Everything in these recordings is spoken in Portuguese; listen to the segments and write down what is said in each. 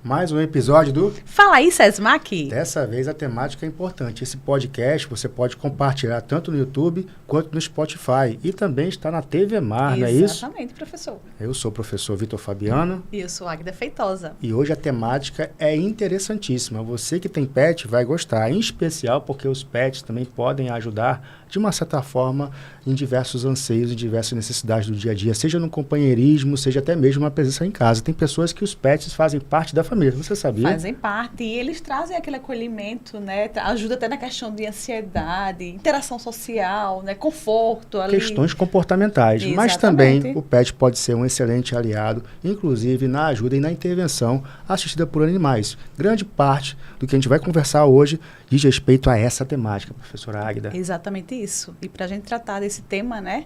Mais um episódio do Fala aí, Sesmac. Dessa vez a temática é importante. Esse podcast você pode compartilhar tanto no YouTube quanto no Spotify. E também está na TV Mar, não é isso? Exatamente, professor. Eu sou o professor Vitor Fabiano. E eu sou Águida Feitosa. E hoje a temática é interessantíssima. Você que tem pet vai gostar, em especial porque os pets também podem ajudar de uma certa forma em diversos anseios e diversas necessidades do dia a dia, seja no companheirismo, seja até mesmo uma presença em casa. Tem pessoas que os pets fazem parte da família, você sabia? Fazem parte e eles trazem aquele acolhimento, né? Ajuda até na questão de ansiedade, interação social, né? Conforto ali. Questões comportamentais, Exatamente. Mas também o pet pode ser um excelente aliado, inclusive na ajuda e na intervenção assistida por animais. Grande parte do que a gente vai conversar hoje diz respeito a essa temática, professora Águida. Exatamente isso. E para a gente tratar desse tema, né?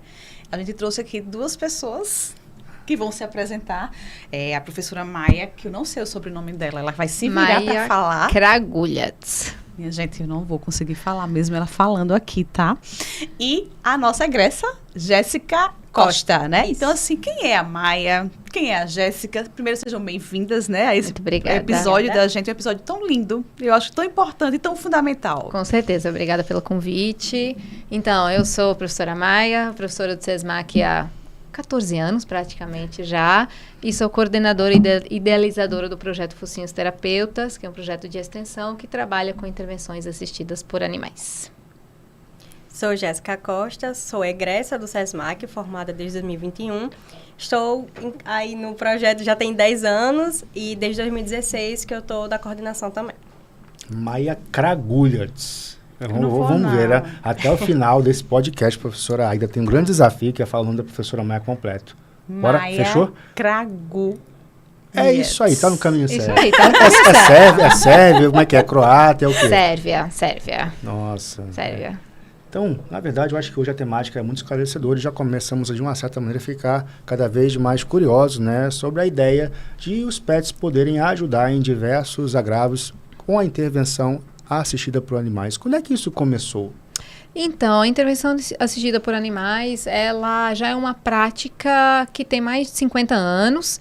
A gente trouxe aqui duas pessoas que vão se apresentar. É a professora Maia, que eu não sei o sobrenome dela, ela vai se virar para falar. Kragulhats. Minha gente, eu não vou conseguir falar mesmo ela falando aqui, tá? E a nossa egressa, Jéssica Costa, né? Então, assim, quem é a Maia? Quem é a Jéssica? Primeiro, sejam bem-vindas, né? A esse Muito obrigada. episódio da gente, um episódio tão lindo. Eu acho tão importante e tão fundamental. Com certeza, obrigada pelo convite. Então, eu sou a professora Maia, professora do SESMAC há 14 anos, praticamente já, e sou coordenadora e idealizadora do projeto Focinhos Terapeutas, que é um projeto de extensão que trabalha com intervenções assistidas por animais. Sou Jéssica Costa, sou egressa do SESMAC, formada desde 2021. Estou aí no projeto já tem 10 anos e desde 2016 que eu estou da coordenação também. Maia Kragulhats. Vamos ver, né? Até o final desse podcast, professora Águida, tem um grande desafio que é falar o nome da professora Maia completo. Bora? Maia Fechou? Kragu. É isso aí, tá no caminho certo. Isso aí, tá no caminho certo. É Sérvia, como é que é? Croácia, é o quê? Sérvia. Nossa. Sérvia. Então, na verdade, eu acho que hoje a temática é muito esclarecedora e já começamos, de uma certa maneira, a ficar cada vez mais curiosos, né, sobre a ideia de os pets poderem ajudar em diversos agravos com a intervenção assistida por animais. Quando é que isso começou? Então, a intervenção assistida por animais, ela já é uma prática que tem mais de 50 anos,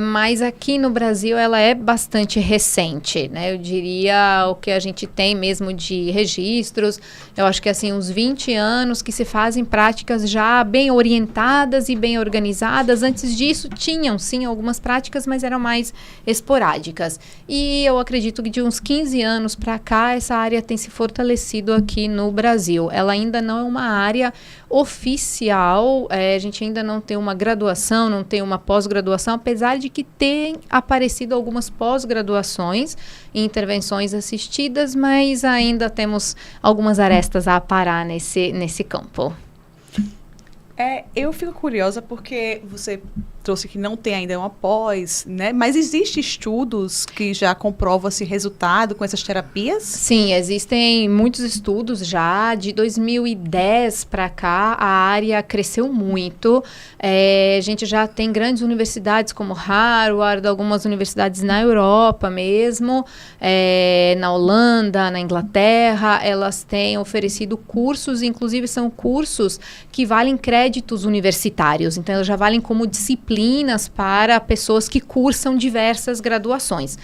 mas aqui no Brasil ela é bastante recente, né? Eu diria o que a gente tem mesmo de registros, eu acho que assim, uns 20 anos que se fazem práticas já bem orientadas e bem organizadas. Antes disso, tinham sim algumas práticas, mas eram mais esporádicas. E eu acredito que de uns 15 anos para cá, essa área tem se fortalecido aqui no Brasil. Ela ainda não é uma área oficial, a gente ainda não tem uma graduação, não tem uma pós-graduação, apesar de que tem aparecido algumas pós-graduações em intervenções assistidas, mas ainda temos algumas arestas a aparar nesse campo. Eu fico curiosa porque você trouxe que não tem ainda uma pós, né? Mas existem estudos que já comprovam esse resultado com essas terapias? Sim, existem muitos estudos já. De 2010 para cá, a área cresceu muito. A gente já tem grandes universidades como Harvard, algumas universidades na Europa mesmo, na Holanda, na Inglaterra. Elas têm oferecido cursos, inclusive são cursos que valem créditos universitários. Então, eles já valem como disciplinas para pessoas que cursam diversas graduações,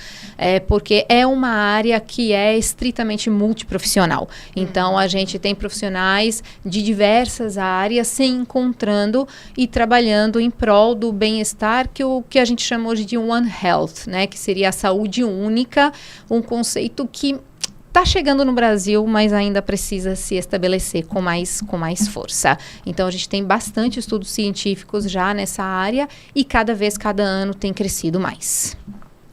porque é uma área que é estritamente multiprofissional. Então, a gente tem profissionais de diversas áreas se encontrando e trabalhando em prol do bem-estar, que a gente chama hoje de One Health, né, que seria a saúde única, um conceito que está chegando no Brasil, mas ainda precisa se estabelecer com mais força. Então, a gente tem bastante estudos científicos já nessa área e cada ano tem crescido mais.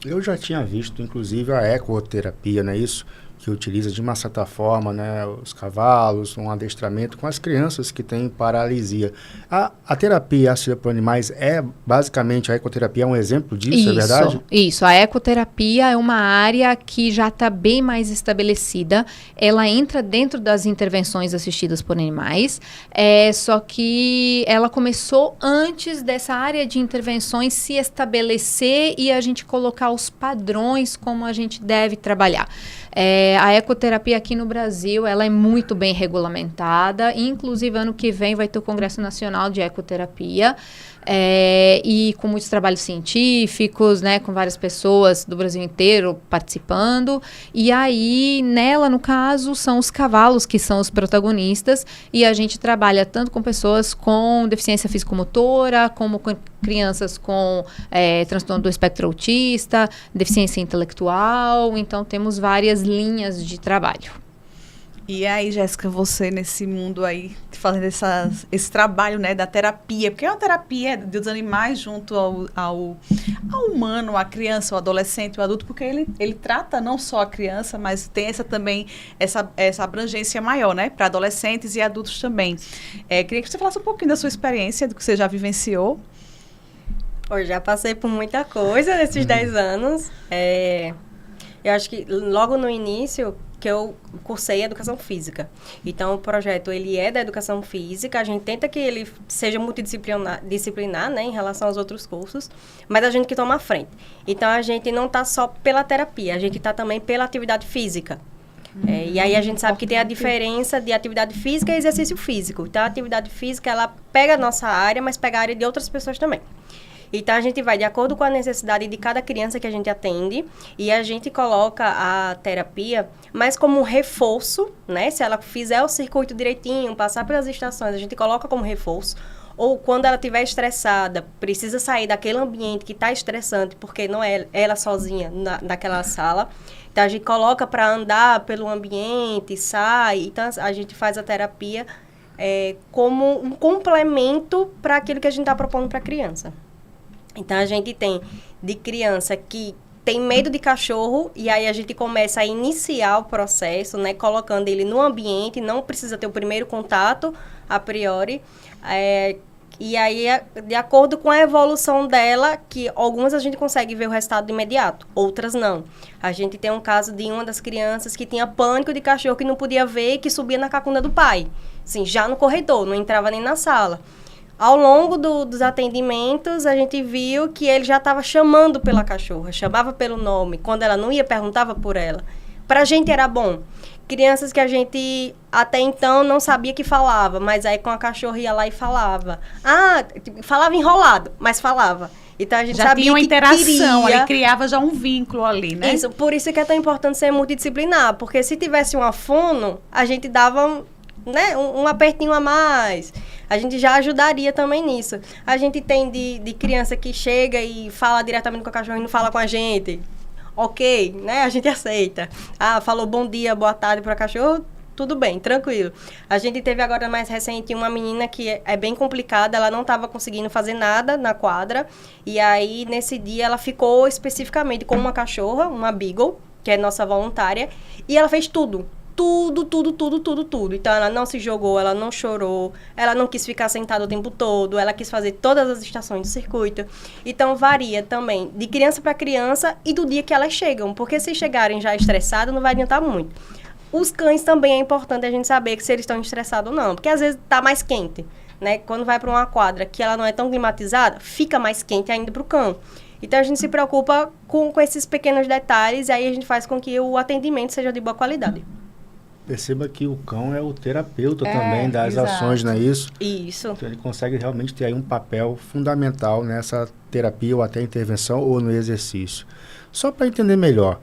Eu já tinha visto, inclusive, a ecoterapia, não é isso? Que utiliza de uma certa forma, né, os cavalos, um adestramento com as crianças que têm paralisia. A terapia assistida por animais basicamente, a ecoterapia é um exemplo disso, é verdade? Isso, a ecoterapia é uma área que já está bem mais estabelecida, ela entra dentro das intervenções assistidas por animais, só que ela começou antes dessa área de intervenções se estabelecer e a gente colocar os padrões como a gente deve trabalhar. A ecoterapia aqui no Brasil, ela é muito bem regulamentada, inclusive ano que vem vai ter o Congresso Nacional de Ecoterapia, e com muitos trabalhos científicos, né, com várias pessoas do Brasil inteiro participando. E aí, nela, no caso, são os cavalos que são os protagonistas, e a gente trabalha tanto com pessoas com deficiência físico-motora, como com crianças com transtorno do espectro autista, deficiência intelectual. Então, temos várias linhas de trabalho. E aí, Jéssica, você nesse mundo aí, fazendo esse trabalho, né, da terapia, porque é uma terapia dos animais junto ao humano, a criança, o adolescente, o adulto, porque ele trata não só a criança, mas tem também essa abrangência maior, né, para adolescentes e adultos também. Queria que você falasse um pouquinho da sua experiência, do que você já vivenciou. Eu já passei por muita coisa nesses 10 anos. Eu acho que logo no início que eu cursei Educação Física. Então, o projeto, ele é da Educação Física. A gente tenta que ele seja multidisciplinar, né, em relação aos outros cursos, mas a gente que toma a frente. Então, a gente não está só pela terapia, a gente está também pela atividade física. E aí, a gente sabe que tem a diferença de atividade física e exercício físico. Então, a atividade física, ela pega a nossa área, mas pega a área de outras pessoas também. Então, a gente vai de acordo com a necessidade de cada criança que a gente atende, e a gente coloca a terapia mais como um reforço, né? Se ela fizer o circuito direitinho, passar pelas estações, a gente coloca como reforço. Ou quando ela estiver estressada, precisa sair daquele ambiente que está estressante, porque não é ela sozinha naquela sala. Então, a gente coloca para andar pelo ambiente, sai. Então, a gente faz a terapia como um complemento para aquilo que a gente está propondo para a criança. Então, a gente tem de criança que tem medo de cachorro, e aí a gente começa a iniciar o processo, né, colocando ele no ambiente, não precisa ter o primeiro contato, a priori, e aí, de acordo com a evolução dela, que algumas a gente consegue ver o resultado imediato, outras não. A gente tem um caso de uma das crianças que tinha pânico de cachorro, que não podia ver e que subia na cacunda do pai, assim, já no corredor, não entrava nem na sala. Ao longo dos atendimentos, a gente viu que ele já estava chamando pela cachorra, chamava pelo nome. Quando ela não ia, perguntava por ela. Para a gente era bom. Crianças que a gente até então não sabia que falava, mas aí com a cachorra ia lá e falava. Falava enrolado, mas falava. Então a gente já sabia tinha uma que interação, queria... ali criava já um vínculo ali, né? Isso, por isso que é tão importante ser multidisciplinar, porque se tivesse uma fono, a gente dava... né, um apertinho a mais, a gente já ajudaria também nisso. A gente tem de criança que chega e fala diretamente com o cachorro e não fala com a gente. Ok, né, a gente aceita. Falou bom dia, boa tarde para o cachorro, tudo bem, tranquilo. A gente teve agora mais recente uma menina que é bem complicada, ela não estava conseguindo fazer nada na quadra, e aí nesse dia ela ficou especificamente com uma cachorra, uma Beagle, que é nossa voluntária, e ela fez tudo. Tudo. Então, ela não se jogou, ela não chorou, ela não quis ficar sentada o tempo todo, ela quis fazer todas as estações do circuito. Então, varia também de criança para criança e do dia que elas chegam, porque se chegarem já estressadas, não vai adiantar muito. Os cães também é importante a gente saber que se eles estão estressados ou não, porque às vezes está mais quente, né? Quando vai para uma quadra que ela não é tão climatizada, fica mais quente ainda para o cão. Então, a gente se preocupa com esses pequenos detalhes, e aí a gente faz com que o atendimento seja de boa qualidade. Perceba que o cão é o terapeuta também das ações, não é isso? Isso. Então, ele consegue realmente ter aí um papel fundamental nessa terapia ou até intervenção ou no exercício. Só para entender melhor,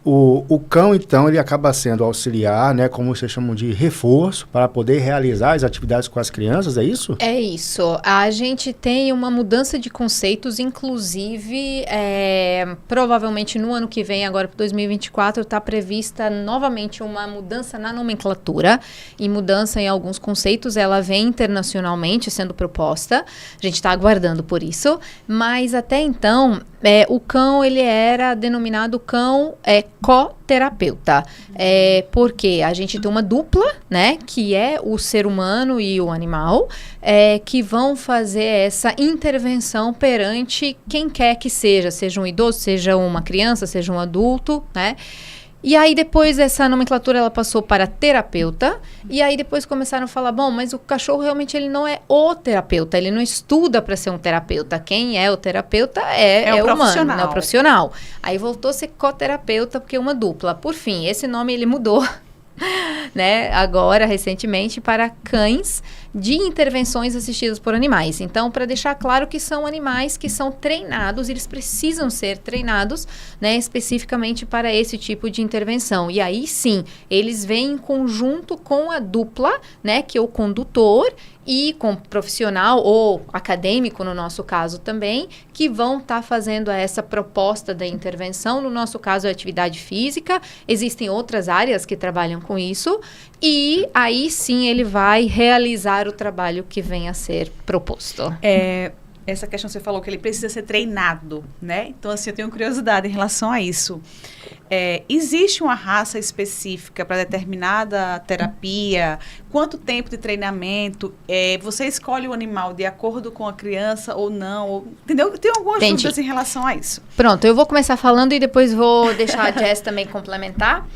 o cão, então, ele acaba sendo auxiliar, né, como vocês chamam de reforço, para poder realizar as atividades com as crianças, é isso? É isso. A gente tem uma mudança de conceitos, inclusive, provavelmente no ano que vem, agora para 2024, está prevista novamente uma mudança na nomenclatura e mudança em alguns conceitos. Ela vem internacionalmente sendo proposta. A gente está aguardando por isso. Mas até então, o cão, ele era denominado cão coterapeuta. Porque a gente tem uma dupla, né, que é o ser humano e o animal, que vão fazer essa intervenção perante quem quer que seja um idoso, seja uma criança, seja um adulto, né? E aí, depois, essa nomenclatura, ela passou para terapeuta. E aí, depois começaram a falar, bom, mas o cachorro realmente ele não é o terapeuta. Ele não estuda para ser um terapeuta. Quem é o terapeuta é o humano, é o profissional. Aí, voltou a ser coterapeuta, porque é uma dupla. Por fim, esse nome, ele mudou, né? Agora, recentemente, para cães de intervenções assistidas por animais. Então, para deixar claro que são animais que são treinados, eles precisam ser treinados, né, especificamente para esse tipo de intervenção. E aí sim, eles vêm em conjunto com a dupla, né, que é o condutor, e com profissional ou acadêmico, no nosso caso também, que vão estar fazendo essa proposta da intervenção. No nosso caso, é atividade física. Existem outras áreas que trabalham com isso. E aí sim ele vai realizar o trabalho que vem a ser proposto. Essa questão que você falou que ele precisa ser treinado, né? Então, assim, eu tenho curiosidade em relação a isso. Existe uma raça específica para determinada terapia? Quanto tempo de treinamento? Você escolhe o animal de acordo com a criança ou não? Entendeu? Tem algumas dúvidas em relação a isso. Pronto, eu vou começar falando e depois vou deixar a Jess também complementar.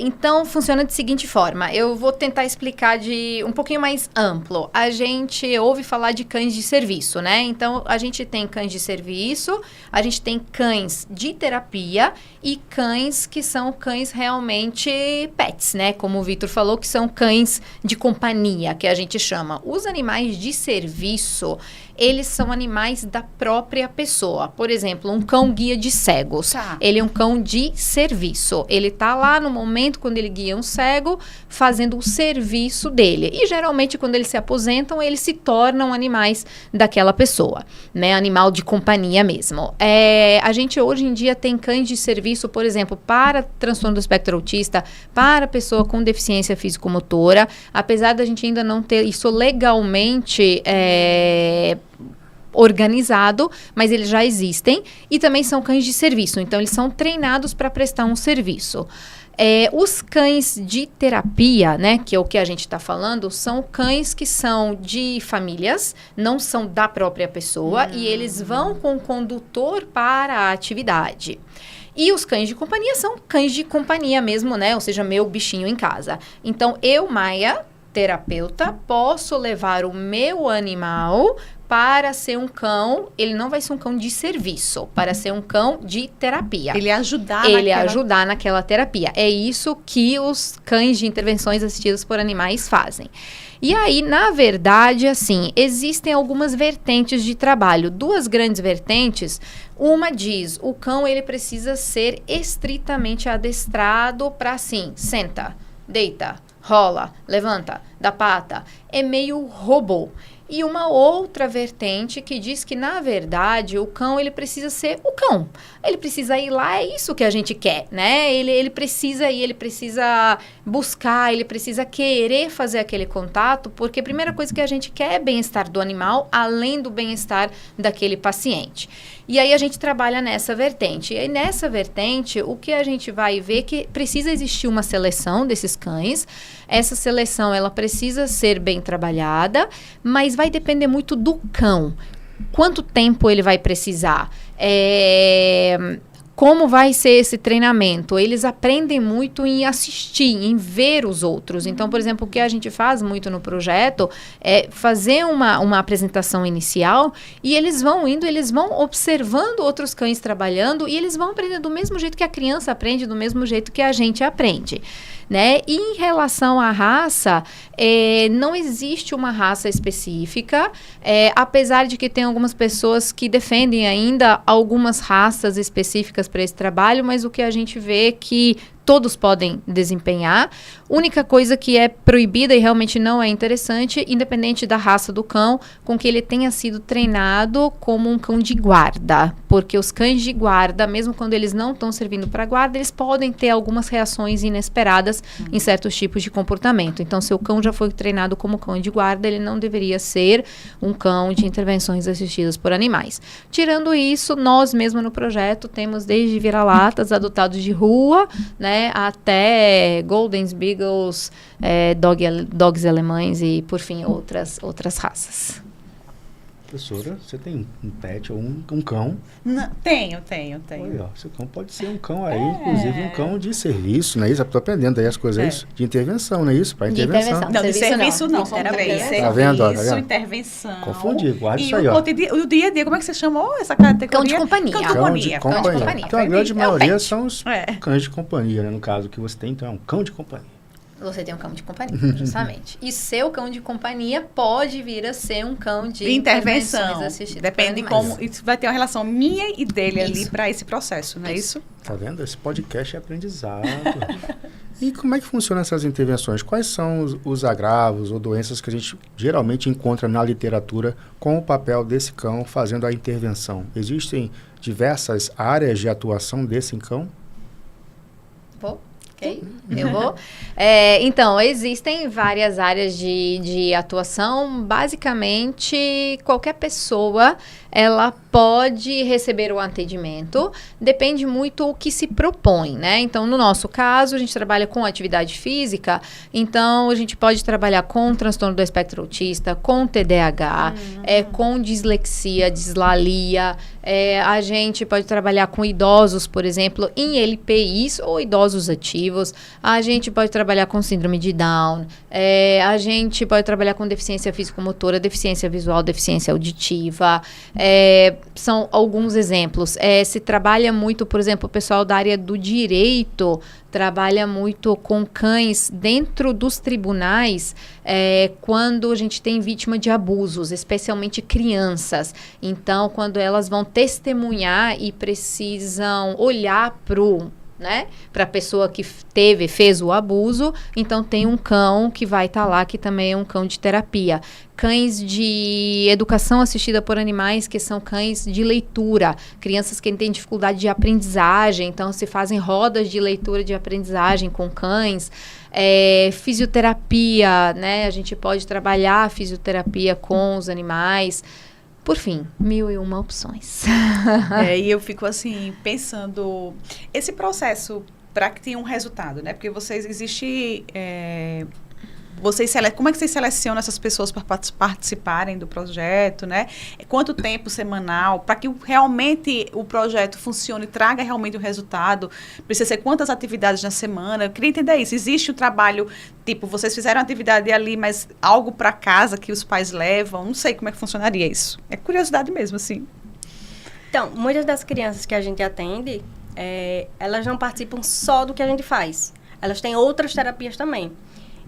Então, funciona de seguinte forma. Eu vou tentar explicar de um pouquinho mais amplo. A gente ouve falar de cães de serviço, né? Então, a gente tem cães de serviço, a gente tem cães de terapia e cães que são cães realmente pets, né? Como o Vitor falou, que são cães de companhia, que a gente chama. Os animais de serviço, eles são animais da própria pessoa. Por exemplo, um cão guia de cegos. Tá. Ele é um cão de serviço. Ele tá lá no momento, quando ele guia um cego, fazendo o serviço dele. E, geralmente, quando eles se aposentam, eles se tornam animais daquela pessoa, né? Animal de companhia mesmo. A gente, hoje em dia, tem cães de serviço, por exemplo, para transtorno do espectro autista, para pessoa com deficiência físico-motora. Apesar da gente ainda não ter isso legalmente organizado, mas eles já existem, e também são cães de serviço, então eles são treinados para prestar um serviço. Os cães de terapia, né, que é o que a gente está falando, são cães que são de famílias, não são da própria pessoa, e eles vão com o condutor para a atividade. E os cães de companhia são cães de companhia mesmo, né, ou seja, meu bichinho em casa. Então, eu, Maia, terapeuta, posso levar o meu animal para ser um cão, ele não vai ser um cão de serviço, para ser um cão de terapia. Ele ajudar naquela terapia. É isso que os cães de intervenções assistidas por animais fazem. E aí, na verdade, assim, existem algumas vertentes de trabalho. Duas grandes vertentes. Uma diz, o cão, ele precisa ser estritamente adestrado para, assim, senta, deita, rola, levanta, dá pata. É meio robô. E uma outra vertente que diz que, na verdade, o cão, ele precisa ser o cão. Ele precisa ir lá, é isso que a gente quer, né? Ele precisa ir, ele precisa buscar, ele precisa querer fazer aquele contato, porque a primeira coisa que a gente quer é bem-estar do animal, além do bem-estar daquele paciente. E aí a gente trabalha nessa vertente. E aí nessa vertente, o que a gente vai ver é que precisa existir uma seleção desses cães. Essa seleção, ela precisa ser bem trabalhada, mas vai depender muito do cão. Quanto tempo ele vai precisar? Como vai ser esse treinamento? Eles aprendem muito em assistir, em ver os outros. Então, por exemplo, o que a gente faz muito no projeto é fazer uma apresentação inicial e eles vão indo, eles vão observando outros cães trabalhando e eles vão aprender do mesmo jeito que a criança aprende, do mesmo jeito que a gente aprende, né? E em relação à raça, não existe uma raça específica, apesar de que tem algumas pessoas que defendem ainda algumas raças específicas para esse trabalho, mas o que a gente vê é que todos podem desempenhar. Única coisa que é proibida e realmente não é interessante, independente da raça do cão, com que ele tenha sido treinado como um cão de guarda. Porque os cães de guarda, mesmo quando eles não estão servindo para guarda, eles podem ter algumas reações inesperadas em certos tipos de comportamento. Então, se o cão já foi treinado como cão de guarda, ele não deveria ser um cão de intervenções assistidas por animais. Tirando isso, nós mesmo no projeto temos desde vira-latas adotados de rua, né, até Goldens, Beagles, dogs alemães e, por fim, outras raças. Professora, você tem um pet ou um cão? Não, tenho. Olha, ó, seu cão pode ser um cão aí, inclusive um cão de serviço, não é isso? Estou aprendendo aí as coisas, é isso? De intervenção, não é isso? Para intervenção. Não, de serviço não, são três. Tá vendo? Ó, tá vendo? Intervenção. Confundi, guarda isso aí, ó. O dia a dia, como é que você chamou essa categoria? Cão de companhia. Cão de companhia. Então, a grande maioria são os cães de companhia, né? No caso que você tem, então é um cão de companhia. Você tem um cão de companhia, justamente. E seu cão de companhia pode vir a ser um cão de intervenção. Depende de como. Isso vai ter uma relação minha e dele ali para esse processo, não é isso? Tá vendo? Esse podcast é aprendizado. E como é que funcionam essas intervenções? Quais são os agravos ou doenças que a gente geralmente encontra na literatura com o papel desse cão fazendo a intervenção? Existem diversas áreas de atuação desse cão? Ok, eu vou. Então, existem várias áreas de atuação. Basicamente, qualquer pessoa, ela pode receber o atendimento. Depende muito o que se propõe, né? Então, no nosso caso, a gente trabalha com atividade física. Então, a gente pode trabalhar com transtorno do espectro autista, com TDAH, com dislexia, dislalia. A gente pode trabalhar com idosos, por exemplo, em LPIs ou idosos ativos. A gente pode trabalhar com síndrome de Down. A gente pode trabalhar com deficiência físico-motora, deficiência visual, deficiência auditiva. São alguns exemplos. Se trabalha muito, por exemplo, o pessoal da área do direito trabalha muito com cães dentro dos tribunais quando a gente tem vítima de abusos, especialmente crianças. Então, quando elas vão testemunhar e precisam olhar para a pessoa que fez o abuso, então tem um cão que vai estar lá, que também é um cão de terapia. Cães de educação assistida por animais, que são cães de leitura. Crianças que têm dificuldade de aprendizagem, então se fazem rodas de leitura de aprendizagem com cães. Fisioterapia, né? A gente pode trabalhar a fisioterapia com os animais. Por fim, 1001 opções. E eu fico assim, pensando, esse processo para que tenha um resultado, né? Porque como é que vocês selecionam essas pessoas para participarem do projeto, né? Quanto tempo semanal, para que realmente o projeto funcione e traga realmente um resultado? Precisa ser quantas atividades na semana? Eu queria entender isso. Existe o trabalho, tipo, vocês fizeram atividade ali, mas algo para casa que os pais levam? Não sei como é que funcionaria isso. É curiosidade mesmo, assim. Então, muitas das crianças que a gente atende, elas não participam só do que a gente faz. Elas têm outras terapias também.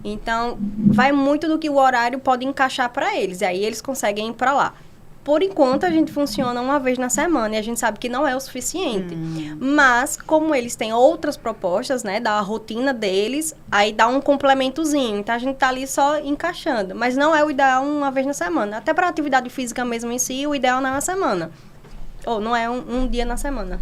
Então, vai muito do que o horário pode encaixar para eles. E aí, eles conseguem ir para lá. Por enquanto, a gente funciona uma vez na semana. E a gente sabe que não é o suficiente. Mas, como eles têm outras propostas, né? Da rotina deles, aí dá um complementozinho. Então, a gente tá ali só encaixando. Mas não é o ideal uma vez na semana. Até para atividade física mesmo em si, o ideal não é uma semana. Ou não é um dia na semana.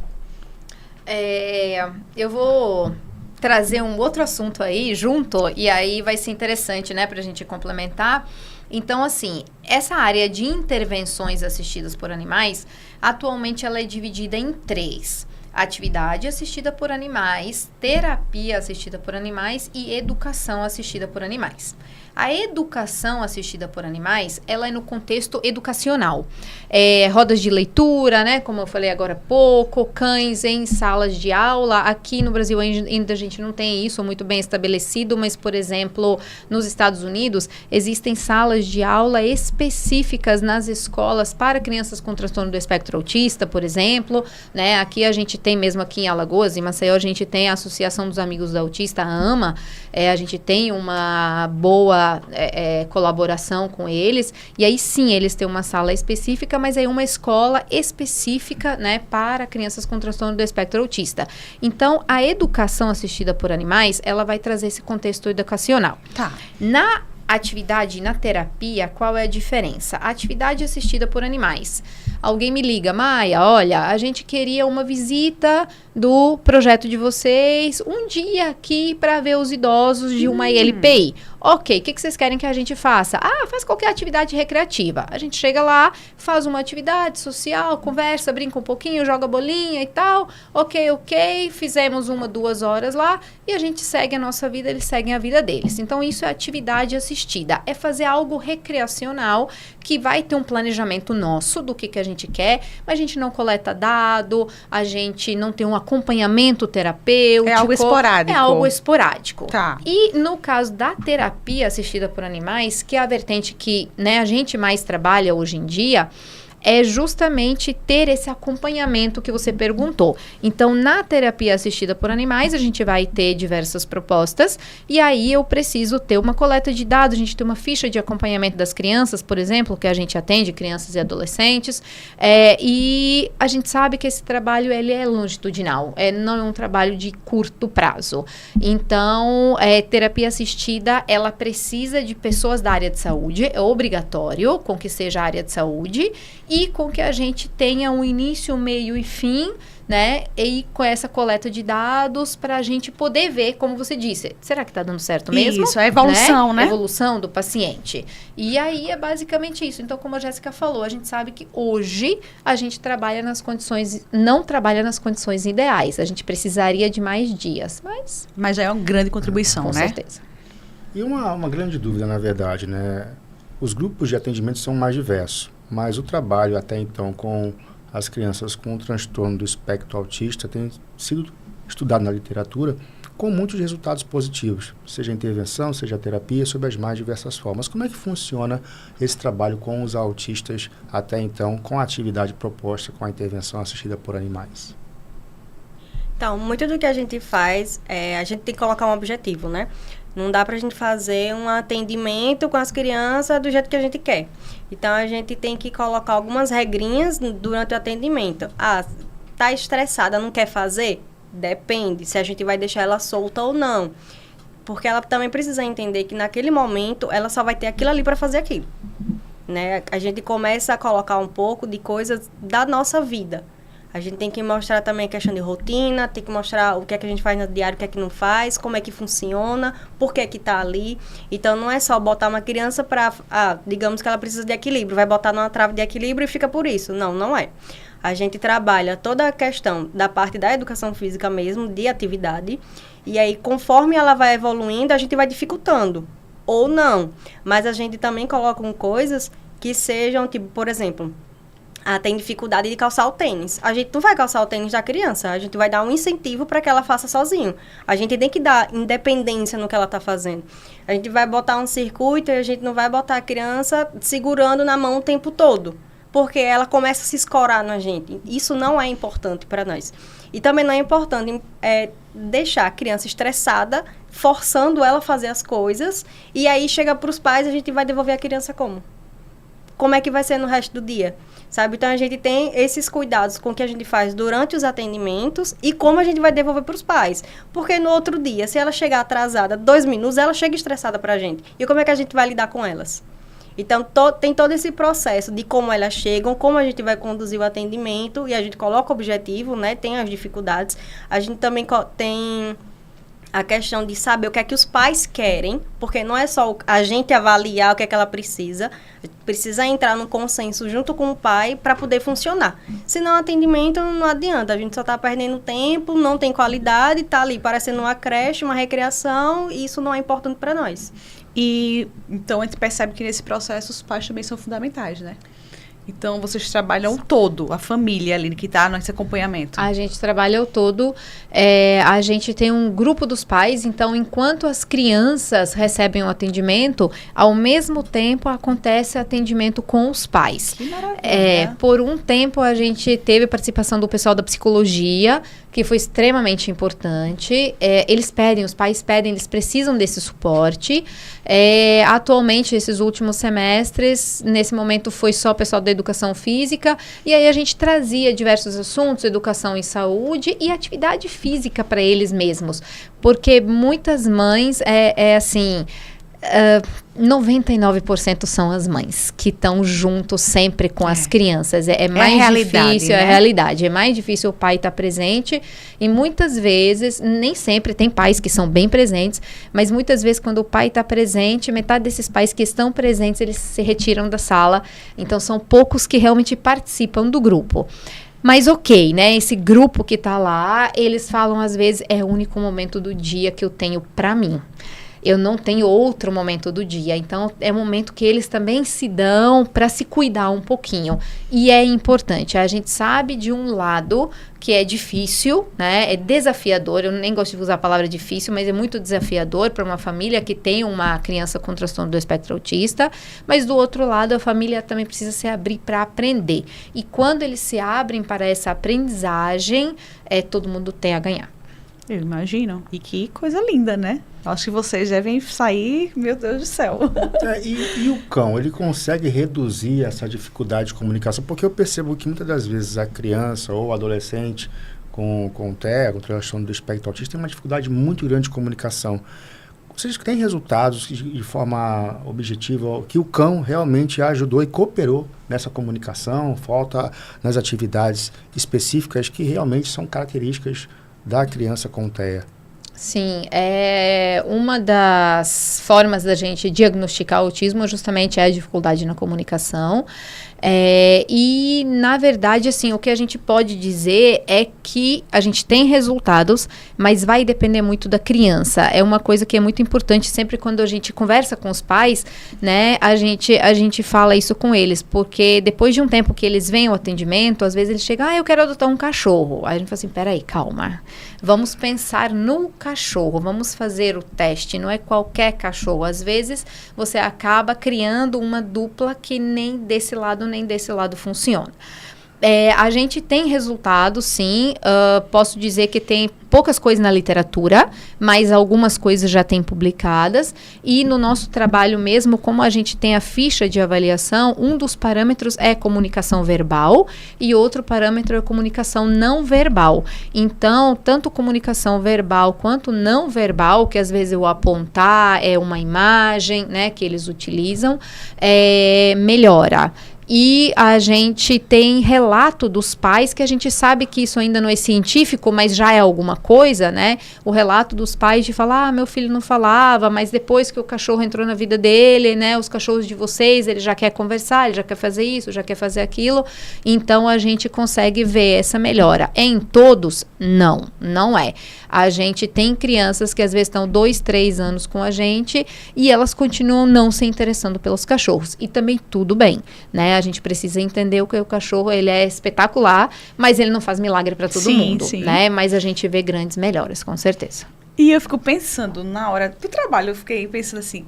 Eu vou trazer um outro assunto aí junto, e aí vai ser interessante, né, pra gente complementar. Então, assim, essa área de intervenções assistidas por animais, atualmente ela é dividida em 3. Atividade assistida por animais, terapia assistida por animais e educação assistida por animais. A educação assistida por animais, ela é no contexto educacional. Rodas de leitura, né? Como eu falei agora há pouco, cães em salas de aula. Aqui no Brasil ainda a gente não tem isso muito bem estabelecido, mas, por exemplo, nos Estados Unidos, existem salas de aula específicas nas escolas para crianças com transtorno do espectro autista, por exemplo, né? Aqui a gente tem mesmo aqui em Alagoas, em Maceió, a gente tem a Associação dos Amigos da Autista, a AMA. A gente tem uma boa colaboração com eles, e aí sim, eles têm uma sala específica, mas aí uma escola específica, né, para crianças com transtorno do espectro autista. Então, a educação assistida por animais, ela vai trazer esse contexto educacional. Tá. Na atividade, na terapia, qual é a diferença? A atividade assistida por animais. Alguém me liga, Maia, olha, a gente queria uma visita do projeto de vocês, um dia aqui para ver os idosos de uma LPI. Ok, o que vocês querem que a gente faça? Faz qualquer atividade recreativa. A gente chega lá, faz uma atividade social, conversa, brinca um pouquinho, joga bolinha e tal. Ok, fizemos 1-2 horas lá e a gente segue a nossa vida, eles seguem a vida deles. Então, isso é atividade assistida. É fazer algo recreacional que vai ter um planejamento nosso do que a gente quer, mas a gente não coleta dado, a gente não tem um acompanhamento terapêutico. É algo esporádico. É algo esporádico. Tá. E no caso da terapia assistida por animais, que é a vertente que, né, a gente mais trabalha hoje em dia, é justamente ter esse acompanhamento que você perguntou. Então, na terapia assistida por animais, a gente vai ter diversas propostas, e aí eu preciso ter uma coleta de dados, a gente tem uma ficha de acompanhamento das crianças, por exemplo, que a gente atende crianças e adolescentes, e a gente sabe que esse trabalho ele é longitudinal, não é um trabalho de curto prazo. Então, terapia assistida, ela precisa de pessoas da área de saúde, é obrigatório com que seja a área de saúde, e com que a gente tenha um início, meio e fim, né? E com essa coleta de dados para a gente poder ver, como você disse, será que está dando certo mesmo? Isso, a evolução, né? Evolução do paciente. E aí é basicamente isso. Então, como a Jéssica falou, a gente sabe que hoje a gente trabalha nas condições, não trabalha nas condições ideais. A gente precisaria de mais dias, mas já é uma grande contribuição, com né? certeza. E uma grande dúvida, na verdade, né? Os grupos de atendimento são mais diversos, mas o trabalho até então com as crianças com o transtorno do espectro autista tem sido estudado na literatura com muitos resultados positivos, seja a intervenção, seja a terapia, sob as mais diversas formas. Como é que funciona esse trabalho com os autistas até então, com a atividade proposta com a intervenção assistida por animais? Então, muito do que a gente faz, a gente tem que colocar um objetivo, né? Não dá pra gente fazer um atendimento com as crianças do jeito que a gente quer. Então, a gente tem que colocar algumas regrinhas durante o atendimento. Tá estressada, não quer fazer? Depende se a gente vai deixar ela solta ou não. Porque ela também precisa entender que naquele momento, ela só vai ter aquilo ali para fazer aquilo. Né? A gente começa a colocar um pouco de coisas da nossa vida. A gente tem que mostrar também a questão de rotina, tem que mostrar o que é que a gente faz no diário, o que é que não faz, como é que funciona, por que é que tá ali. Então, não é só botar uma criança para, digamos que ela precisa de equilíbrio, vai botar numa trave de equilíbrio e fica por isso. Não, não é. A gente trabalha toda a questão da parte da educação física mesmo, de atividade, e aí, conforme ela vai evoluindo, a gente vai dificultando, ou não. Mas a gente também coloca coisas que sejam, tipo, por exemplo... tem dificuldade de calçar o tênis. A gente não vai calçar o tênis da criança, a gente vai dar um incentivo para que ela faça sozinho. A gente tem que dar independência no que ela está fazendo. A gente vai botar um circuito e a gente não vai botar a criança segurando na mão o tempo todo, porque ela começa a se escorar na gente. Isso não é importante para nós. E também não é importante deixar a criança estressada, forçando ela a fazer as coisas, e aí chega para os pais, a gente vai devolver a criança como? Como é que vai ser no resto do dia? Sabe? Então, a gente tem esses cuidados com o que a gente faz durante os atendimentos e como a gente vai devolver para os pais. Porque no outro dia, se ela chegar atrasada 2 minutos, ela chega estressada para a gente. E como é que a gente vai lidar com elas? Então, tem todo esse processo de como elas chegam, como a gente vai conduzir o atendimento, e a gente coloca o objetivo, né? Tem as dificuldades. A gente também tem... a questão de saber o que é que os pais querem, porque não é só a gente avaliar o que é que ela precisa, precisa entrar num consenso junto com o pai para poder funcionar. Senão, o atendimento não adianta, a gente só está perdendo tempo, não tem qualidade, está ali parecendo uma creche, uma recreação, e isso não é importante para nós. E, então, a gente percebe que nesse processo os pais também são fundamentais, né? Então, vocês trabalham todo, a família ali que está nesse acompanhamento. A gente trabalha o todo, a gente tem um grupo dos pais, então, enquanto as crianças recebem o atendimento, ao mesmo tempo acontece atendimento com os pais. Que maravilha. Por um tempo, a gente teve a participação do pessoal da psicologia, que foi extremamente importante. Os pais pedem, eles precisam desse suporte. Atualmente, esses últimos semestres, nesse momento foi só o pessoal da educação física, e aí a gente trazia diversos assuntos, educação e saúde e atividade física para eles mesmos, porque muitas mães, 99% são as mães que estão junto sempre com as crianças. É mais difícil, né? É a realidade. É mais difícil o pai estar presente, e muitas vezes, nem sempre, tem pais que são bem presentes, mas muitas vezes quando o pai está presente, metade desses pais que estão presentes, eles se retiram da sala. Então, são poucos que realmente participam do grupo. Mas ok, né? Esse grupo que está lá, eles falam às vezes, é o único momento do dia que eu tenho para mim. Eu não tenho outro momento do dia. Então, é um momento que eles também se dão para se cuidar um pouquinho. E é importante. A gente sabe de um lado que é difícil, né? É desafiador. Eu nem gosto de usar a palavra difícil, mas é muito desafiador para uma família que tem uma criança com transtorno do espectro autista. Mas do outro lado, a família também precisa se abrir para aprender. E quando eles se abrem para essa aprendizagem, todo mundo tem a ganhar. Eu imagino. E que coisa linda, né? Acho que vocês devem sair, meu Deus do céu. E o cão, ele consegue reduzir essa dificuldade de comunicação? Porque eu percebo que muitas das vezes a criança ou o adolescente com TEA, com transtorno do espectro autista, tem uma dificuldade muito grande de comunicação. Vocês têm resultados de forma objetiva que o cão realmente ajudou e cooperou nessa comunicação? Falta nas atividades específicas que realmente são características da criança com TEA? Sim, uma das formas da gente diagnosticar autismo justamente é a dificuldade na comunicação. E, na verdade, assim, o que a gente pode dizer é que a gente tem resultados, mas vai depender muito da criança. É uma coisa que é muito importante sempre quando a gente conversa com os pais, né? A gente fala isso com eles, porque depois de um tempo que eles vêm ao atendimento, às vezes eles chegam, eu quero adotar um cachorro. Aí a gente fala assim, peraí, calma. Vamos pensar no cachorro, vamos fazer o teste, não é qualquer cachorro. Às vezes, você acaba criando uma dupla que nem desse lado nem desse lado funciona. A gente tem resultados, sim. Posso dizer que tem poucas coisas na literatura, mas algumas coisas já tem publicadas. E no nosso trabalho mesmo, como a gente tem a ficha de avaliação, um dos parâmetros é comunicação verbal e outro parâmetro é comunicação não verbal. Então, tanto comunicação verbal quanto não verbal, que às vezes o apontar é uma imagem, né, que eles utilizam, melhora. E a gente tem relato dos pais, que a gente sabe que isso ainda não é científico, mas já é alguma coisa, né? O relato dos pais de falar, meu filho não falava, mas depois que o cachorro entrou na vida dele, né? Os cachorros de vocês, ele já quer conversar, ele já quer fazer isso, já quer fazer aquilo. Então, a gente consegue ver essa melhora. Em todos? Não, não é. A gente tem crianças que às vezes estão 2, 3 anos com a gente e elas continuam não se interessando pelos cachorros. E também tudo bem, né? A gente precisa entender que o cachorro, ele é espetacular, mas ele não faz milagre para todo mundo, né? Mas a gente vê grandes melhoras, com certeza. E eu fico pensando, na hora do trabalho, eu fiquei pensando assim,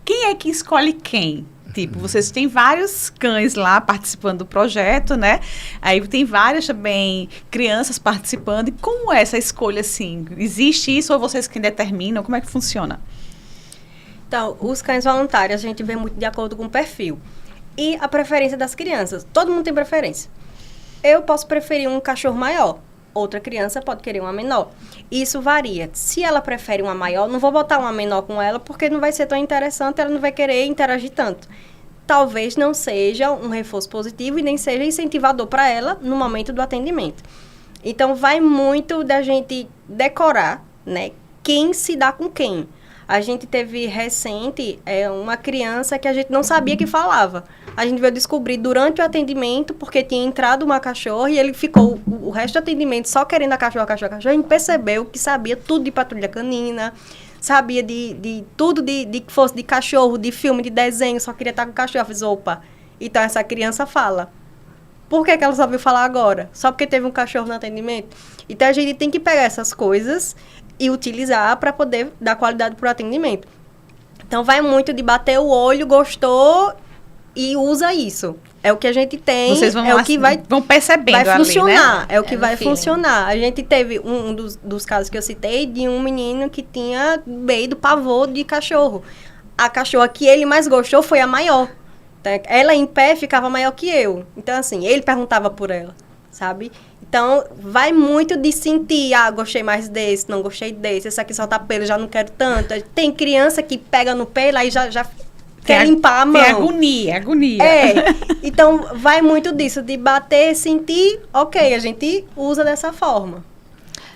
quem é que escolhe quem? Tipo, vocês têm vários cães lá participando do projeto, né? Aí tem várias também crianças participando. E como é essa escolha, assim? Existe isso ou vocês que determinam? Como é que funciona? Então, os cães voluntários a gente vê muito de acordo com o perfil. E a preferência das crianças. Todo mundo tem preferência. Eu posso preferir um cachorro maior. Outra criança pode querer uma menor. Isso varia. Se ela prefere uma maior, não vou botar uma menor com ela, porque não vai ser tão interessante, ela não vai querer interagir tanto. Talvez não seja um reforço positivo e nem seja incentivador para ela no momento do atendimento. Então, vai muito da gente decorar, né, quem se dá com quem. A gente teve recente uma criança que a gente não sabia que falava. A gente veio descobrir durante o atendimento, porque tinha entrado uma cachorra e ele ficou o resto do atendimento só querendo a cachorra. A gente percebeu que sabia tudo de patrulha canina, sabia de tudo de que fosse de cachorro, de filme, de desenho, só queria estar com o cachorro. Eu fiz, opa, então essa criança fala. Por que ela só veio falar agora? Só porque teve um cachorro no atendimento? Então a gente tem que pegar essas coisas e utilizar para poder dar qualidade para o atendimento. Então, vai muito de bater o olho, gostou e usa isso. É o que a gente tem, vocês vão o que vão percebendo vai funcionar, ali, né? É o que vai funcionar. A gente teve um dos casos que eu citei, de um menino que tinha medo, pavor de cachorro. A cachorra que ele mais gostou foi a maior. Ela em pé ficava maior que eu. Então, assim, ele perguntava por ela, sabe? Então, vai muito de sentir, gostei mais desse, não gostei desse, esse aqui só tá pelo, já não quero tanto. Tem criança que pega no pelo, aí já quer limpar a mão. Tem agonia. Então, vai muito disso, de bater, sentir, ok, a gente usa dessa forma.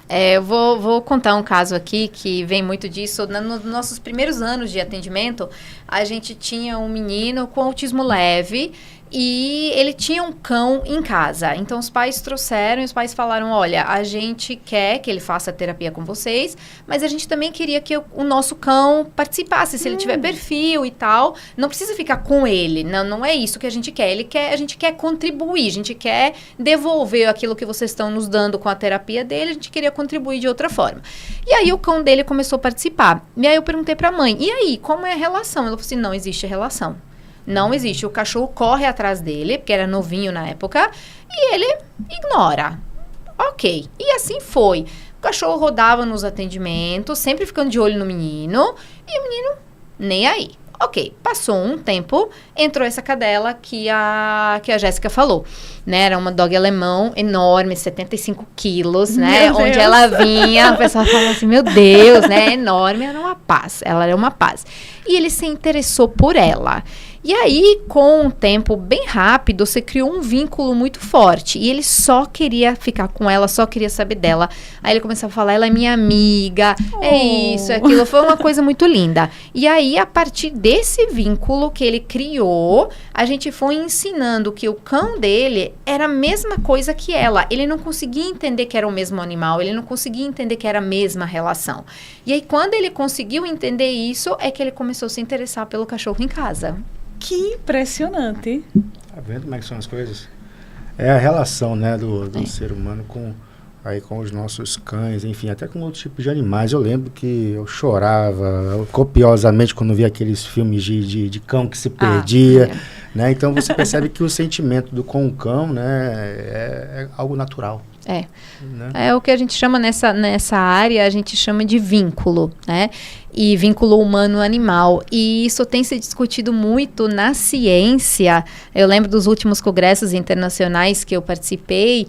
Eu vou contar um caso aqui que vem muito disso. Nos nossos primeiros anos de atendimento, a gente tinha um menino com autismo leve E ele tinha um cão em casa. Então, os pais trouxeram e os pais falaram, olha, a gente quer que ele faça terapia com vocês, mas a gente também queria que o nosso cão participasse, se ele tiver perfil e tal. Não precisa ficar com ele, não é isso que a gente quer. A gente quer contribuir, a gente quer devolver aquilo que vocês estão nos dando com a terapia dele, a gente queria contribuir de outra forma. E aí, o cão dele começou a participar. E aí, eu perguntei pra mãe, e aí, como é a relação? Ela falou assim, não existe relação. Não existe. O cachorro corre atrás dele, porque era novinho na época, e ele ignora. Ok. E assim foi. O cachorro rodava nos atendimentos, sempre ficando de olho no menino, e o menino nem aí. Ok, passou um tempo, entrou essa cadela que a Jéssica falou, né? Era uma dog alemão enorme, 75 quilos, né? Meu Onde Deus. ela vinha, o pessoal falava assim, meu Deus, né? Enorme, era uma paz. Ela era uma paz. E ele se interessou por ela. E aí, com um tempo bem rápido, você criou um vínculo muito forte. E ele só queria ficar com ela, só queria saber dela. Aí ele começou a falar, ela é minha amiga, é isso, é aquilo. Foi uma coisa muito linda. E aí, a partir desse vínculo que ele criou, a gente foi ensinando que o cão dele era a mesma coisa que ela. Ele não conseguia entender que era o mesmo animal, ele não conseguia entender que era a mesma relação. E aí, quando ele conseguiu entender isso, é que ele começou a se interessar pelo cachorro em casa. Que impressionante. Tá vendo como é que são as coisas? É a relação, né, do ser humano com os nossos cães, enfim, até com outros tipos de animais. Eu lembro que eu chorava copiosamente quando via aqueles filmes de cão que se perdia, né? Então você percebe que o sentimento com o cão, né, é algo natural. É. Né? É o que a gente chama nessa área, a gente chama de vínculo, né? E vínculo humano-animal. E isso tem se discutido muito na ciência. Eu lembro dos últimos congressos internacionais que eu participei,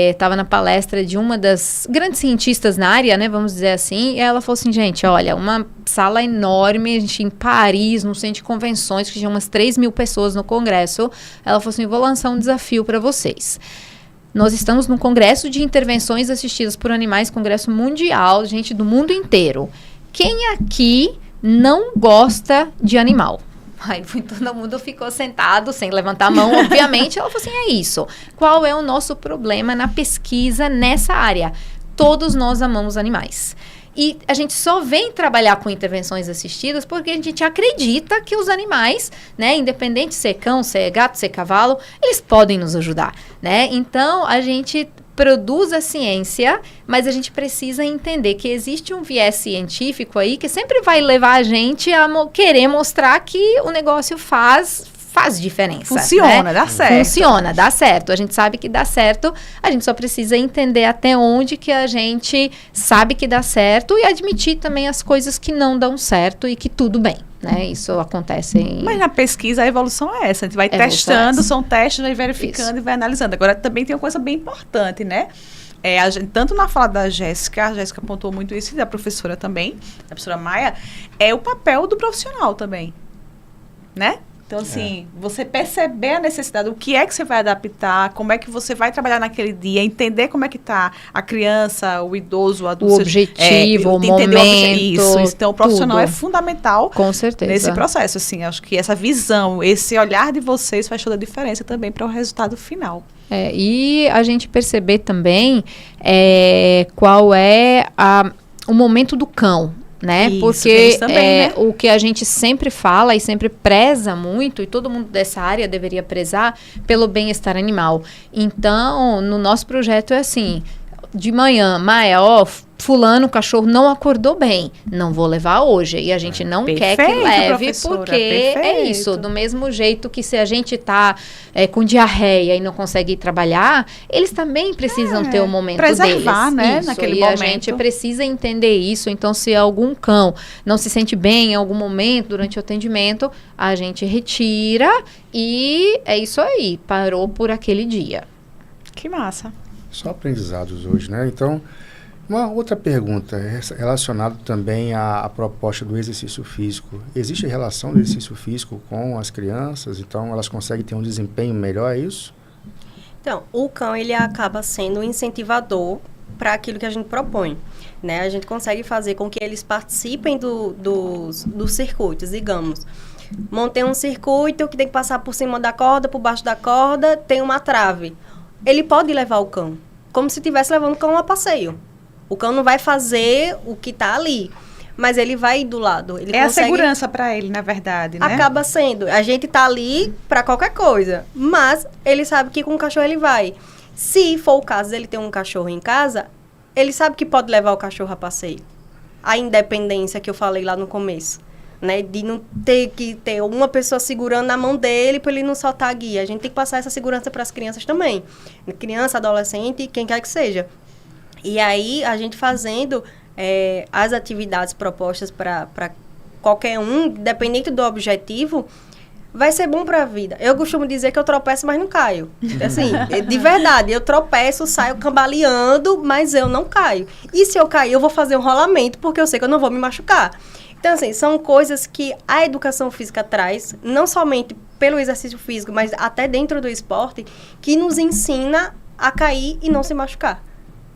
estava na palestra de uma das grandes cientistas na área, né? Vamos dizer assim, e ela falou assim, gente, olha, uma sala enorme, a gente em Paris, no centro de convenções, que tinha umas 3.000 pessoas no congresso. Ela falou assim, vou lançar um desafio para vocês. Nós estamos num congresso de intervenções assistidas por animais, congresso mundial, gente do mundo inteiro. Quem aqui não gosta de animal? Aí todo mundo ficou sentado, sem levantar a mão, obviamente. Ela falou assim, é isso. Qual é o nosso problema na pesquisa nessa área? Todos nós amamos animais. E a gente só vem trabalhar com intervenções assistidas porque a gente acredita que os animais, né, independente se é cão, se é gato, se é cavalo, eles podem nos ajudar, né? Então, a gente produz a ciência, mas a gente precisa entender que existe um viés científico aí que sempre vai levar a gente a querer mostrar que o negócio faz diferença. Funciona, né? dá certo. Funciona, dá certo. A gente sabe que dá certo, a gente só precisa entender até onde que a gente sabe que dá certo e admitir também as coisas que não dão certo e que tudo bem, né? Isso acontece em... Mas na pesquisa a evolução é essa. A gente vai testando, são testes, vai verificando e vai analisando. Agora também tem uma coisa bem importante, né? A gente, tanto na fala da Jéssica, a Jéssica apontou muito isso, e da professora também, da professora Maia, é o papel do profissional também, né? Então, assim, você perceber a necessidade, o que é que você vai adaptar, como é que você vai trabalhar naquele dia, entender como é que está a criança, o idoso, o adulto. O objetivo, o momento. Isso. Então, o profissional tudo. é fundamental. Com certeza. Nesse processo, assim. Acho que essa visão, esse olhar de vocês faz toda a diferença também para o resultado final. E a gente perceber também qual é o momento do cão. Né? Isso, porque também, né? O que a gente sempre fala e sempre preza muito, e todo mundo dessa área deveria prezar, pelo bem-estar animal. Então, no nosso projeto é assim, de manhã, Maia, fulano, o cachorro não acordou bem, não vou levar hoje. E a gente não quer que leve, porque é isso. Do mesmo jeito que se a gente tá com diarreia e não consegue ir trabalhar, eles também precisam ter o momento preservar, deles. Né? Isso, Naquele e momento. A gente precisa entender isso. Então, se algum cão não se sente bem em algum momento durante o atendimento, a gente retira e é isso aí. Parou por aquele dia. Que massa. Só aprendizados hoje, né? Então, uma outra pergunta relacionada também à proposta do exercício físico. Existe relação do exercício físico com as crianças? Então, elas conseguem ter um desempenho melhor, é isso? Então, o cão, ele acaba sendo um incentivador para aquilo que a gente propõe, né? A gente consegue fazer com que eles participem dos circuitos, digamos. Montei um circuito que tem que passar por cima da corda, por baixo da corda, tem uma trave. Ele pode levar o cão, como se estivesse levando o cão a passeio. O cão não vai fazer o que está ali, mas ele vai do lado. Ele consegue... a segurança para ele, na verdade, né? Acaba sendo. A gente tá ali para qualquer coisa, mas ele sabe que com o cachorro ele vai. Se for o caso dele ter um cachorro em casa, ele sabe que pode levar o cachorro a passeio. A independência que eu falei lá no começo, né? De não ter que ter uma pessoa segurando na mão dele para ele não soltar a guia. A gente tem que passar essa segurança para as crianças também. Criança, adolescente, quem quer que seja. E aí, a gente fazendo as atividades propostas para qualquer um, dependente do objetivo, vai ser bom para a vida. Eu costumo dizer que eu tropeço, mas não caio. Assim, de verdade, eu tropeço, saio cambaleando, mas eu não caio. E se eu cair, eu vou fazer um rolamento, porque eu sei que eu não vou me machucar. Então, assim, são coisas que a educação física traz, não somente pelo exercício físico, mas até dentro do esporte, que nos ensina a cair e não se machucar.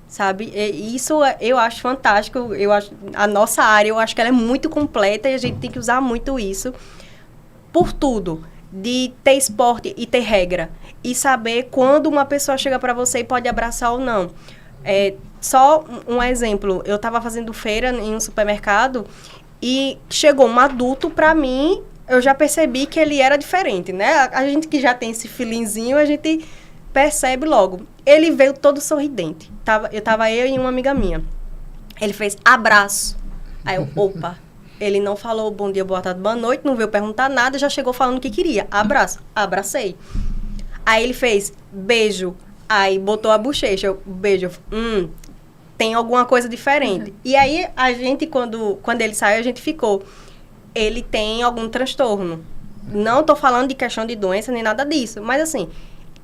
Sabe? E isso eu acho fantástico. Eu acho, a nossa área, eu acho que ela é muito completa e a gente tem que usar muito isso. Por tudo, de ter esporte e ter regra. E saber quando uma pessoa chega para você e pode abraçar ou não. Só um exemplo, eu estava fazendo feira em um supermercado e chegou um adulto para mim, eu já percebi que ele era diferente, né? A gente que já tem esse feelingzinho, a gente percebe logo. Ele veio todo sorridente. Eu e uma amiga minha. Ele fez abraço. Aí eu, opa... Ele não falou bom dia, boa tarde, boa noite, não veio perguntar nada, já chegou falando o que queria. Abraço. Abracei. Aí ele fez beijo. Aí botou a bochecha. Eu, beijo. Tem alguma coisa diferente. E aí, a gente, quando ele saiu, a gente ficou. Ele tem algum transtorno. Não tô falando de questão de doença, nem nada disso. Mas, assim,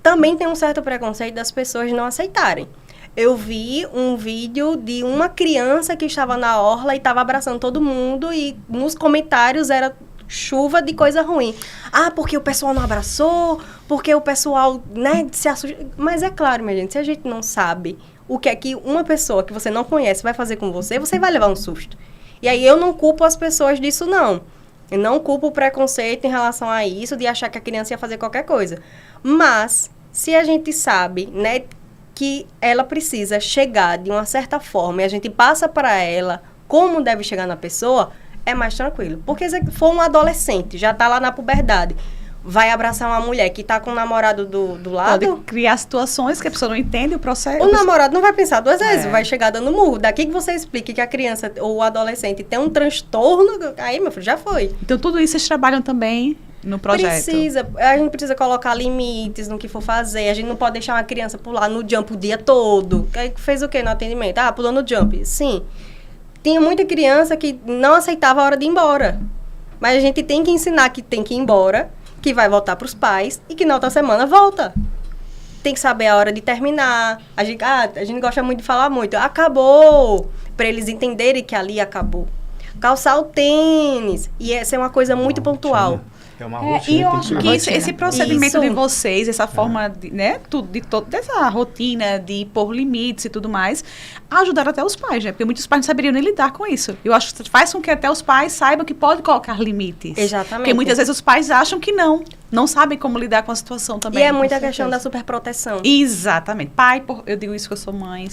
também tem um certo preconceito das pessoas não aceitarem. Eu vi um vídeo de uma criança que estava na orla e estava abraçando todo mundo e nos comentários era chuva de coisa ruim. Ah, porque o pessoal não abraçou, porque o pessoal, né, se assusta. Mas é claro, minha gente, se a gente não sabe o que é que uma pessoa que você não conhece vai fazer com você, você vai levar um susto. E aí eu não culpo as pessoas disso, não. Eu não culpo o preconceito em relação a isso, de achar que a criança ia fazer qualquer coisa. Mas, se a gente sabe, né, que ela precisa chegar de uma certa forma e a gente passa para ela como deve chegar na pessoa, é mais tranquilo. Porque se for um adolescente, já está lá na puberdade, vai abraçar uma mulher que está com o namorado do lado... Pode criar situações que a pessoa não entende o processo. O namorado não vai pensar duas vezes, vai chegar dando murro. Daqui que você explique que a criança ou o adolescente tem um transtorno, aí, meu filho, já foi. Então, tudo isso vocês trabalham também no projeto? A gente precisa colocar limites no que for fazer. A gente não pode deixar uma criança pular no jump o dia todo. Fez o quê no atendimento? Ah, pulou no jump. Sim. Tinha muita criança que não aceitava a hora de ir embora. Mas a gente tem que ensinar que tem que ir embora, que vai voltar para os pais e que na outra semana volta. Tem que saber a hora de terminar. A gente gosta muito de falar muito. Acabou! Para eles entenderem que ali acabou. Calçar o tênis. E essa é uma coisa muito pontual. É uma rotina, e eu acho que esse procedimento de vocês, essa forma de, né, dessa rotina de pôr limites e tudo mais, ajudaram até os pais, né? Porque muitos pais não saberiam nem lidar com isso. Eu acho que faz com que até os pais saibam que pode colocar limites. Exatamente. Porque muitas vezes os pais acham que não sabem como lidar com a situação também. E é muita questão da superproteção. Exatamente. Pai, eu digo isso que eu sou mãe.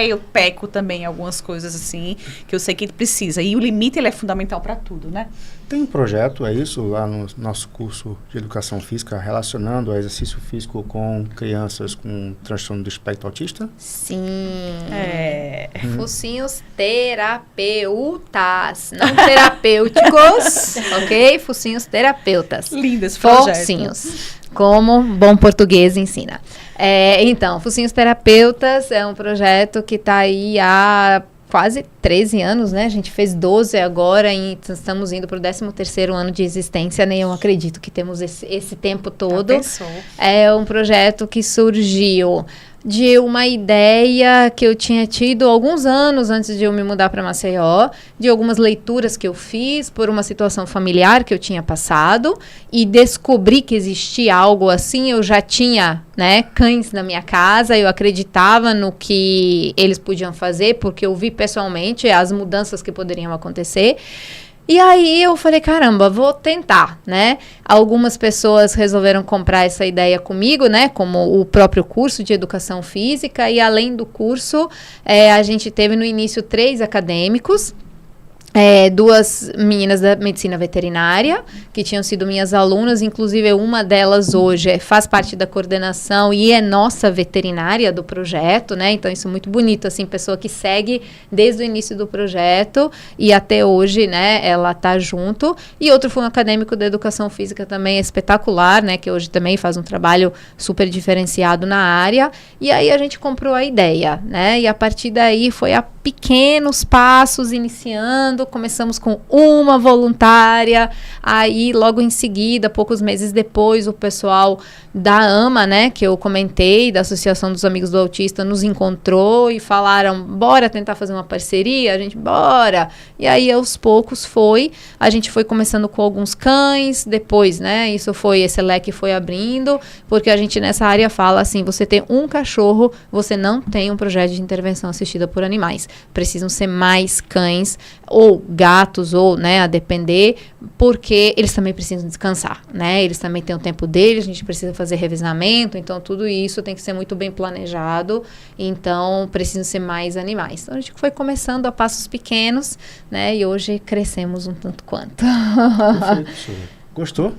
Eu peco também algumas coisas assim, que eu sei que ele precisa. E o limite, ele é fundamental para tudo, né? Tem um projeto, é isso, lá no nosso curso de Educação Física, relacionando o exercício físico com crianças com transtorno do espectro autista? Sim. Focinhos terapeutas, não terapêuticos, ok? Focinhos terapeutas. Lindas projeto. Focinhos, como bom português ensina. Então, Focinhos Terapeutas é um projeto que está aí há quase 13 anos, né? A gente fez 12 agora e estamos indo para o 13º ano de existência, nem eu acredito que temos esse tempo todo. É um projeto que surgiu de uma ideia que eu tinha tido alguns anos antes de eu me mudar para Maceió, de algumas leituras que eu fiz por uma situação familiar que eu tinha passado e descobri que existia algo assim. Eu já tinha, né, cães na minha casa, eu acreditava no que eles podiam fazer, porque eu vi pessoalmente as mudanças que poderiam acontecer. E aí eu falei, caramba, vou tentar, né? Algumas pessoas resolveram comprar essa ideia comigo, né? Como o próprio curso de educação física. E além do curso, a gente teve no início 3 acadêmicos. 2 meninas da medicina veterinária, que tinham sido minhas alunas, inclusive uma delas hoje faz parte da coordenação e é nossa veterinária do projeto, né? Então isso é muito bonito, assim, pessoa que segue desde o início do projeto e até hoje, né, ela tá junto. E outro foi um acadêmico da educação física também espetacular, né, que hoje também faz um trabalho super diferenciado na área. E aí a gente comprou a ideia, né? E a partir daí foi a pequenos passos iniciando. Começamos com uma voluntária, aí logo em seguida, poucos meses depois, o pessoal da AMA, né, que eu comentei, da Associação dos Amigos do Autista, nos encontrou e falaram, bora tentar fazer uma parceria? A gente, bora! E aí, aos poucos, a gente foi começando com alguns cães, depois, né, esse leque foi abrindo, porque a gente nessa área fala assim, você tem um cachorro, você não tem um projeto de intervenção assistida por animais. Precisam ser mais cães, ou gatos, ou, né, a depender, porque eles também precisam descansar, né? Eles também têm o tempo deles, a gente precisa fazer revezamento, então tudo isso tem que ser muito bem planejado, então precisam ser mais animais. Então a gente foi começando a passos pequenos, né? E hoje crescemos um tanto quanto. Perfeito. Gostou?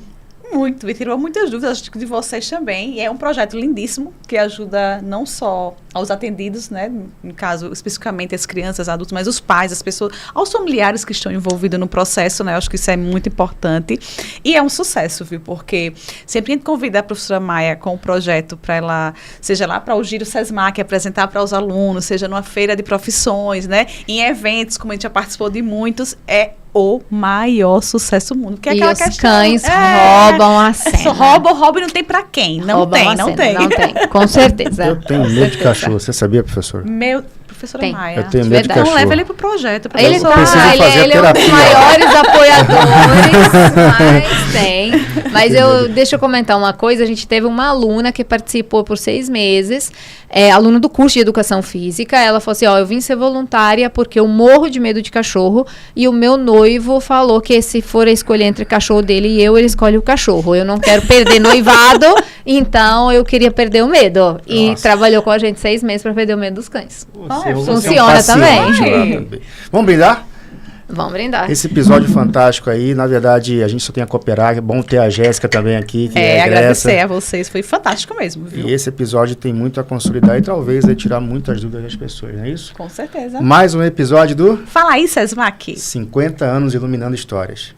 Muito, me tirou muitas dúvidas, acho que de vocês também. E é um projeto lindíssimo, que ajuda não só aos atendidos, né? No caso, especificamente as crianças, adultos, mas os pais, as pessoas, aos familiares que estão envolvidos no processo, né? Eu acho que isso é muito importante. E é um sucesso, viu? Porque sempre a gente convida a professora Maia com o projeto para ela, seja lá para o Giro SESMAC, apresentar para os alunos, seja numa feira de profissões, né? Em eventos, como a gente já participou de muitos, é o maior sucesso do mundo. Que é aquela os questão, cães roubam a cena. Rouba e não tem pra quem. Não tem. Não tem, com certeza. Eu tenho medo de cachorro. Você sabia, professor? Professora Tem. Maia. Eu tenho medo de Então cachorro. leva ele pro projeto. Ele Eu preciso fazer ele é um dos terapia. maiores apoiadores, mas tem. Mas deixa eu comentar uma coisa. A gente teve uma aluna que participou por 6 meses, aluna do curso de educação física. Ela falou assim, eu vim ser voluntária porque eu morro de medo de cachorro e o meu noivo falou que se for escolher entre o cachorro dele e ele escolhe o cachorro. Eu não quero perder noivado, então eu queria perder o medo. E Nossa. trabalhou com a gente 6 meses para perder o medo dos cães. Funciona também. Vamos brindar? Vamos brindar. Esse episódio fantástico aí, na verdade, a gente só tem a cooperar. É bom ter a Jéssica também aqui, que é agradecer a vocês. Foi fantástico mesmo, viu? E esse episódio tem muito a consolidar e talvez tirar muitas dúvidas das pessoas, não é isso? Com certeza. Mais um episódio do Fala aí, SESMAC. 50 anos iluminando histórias.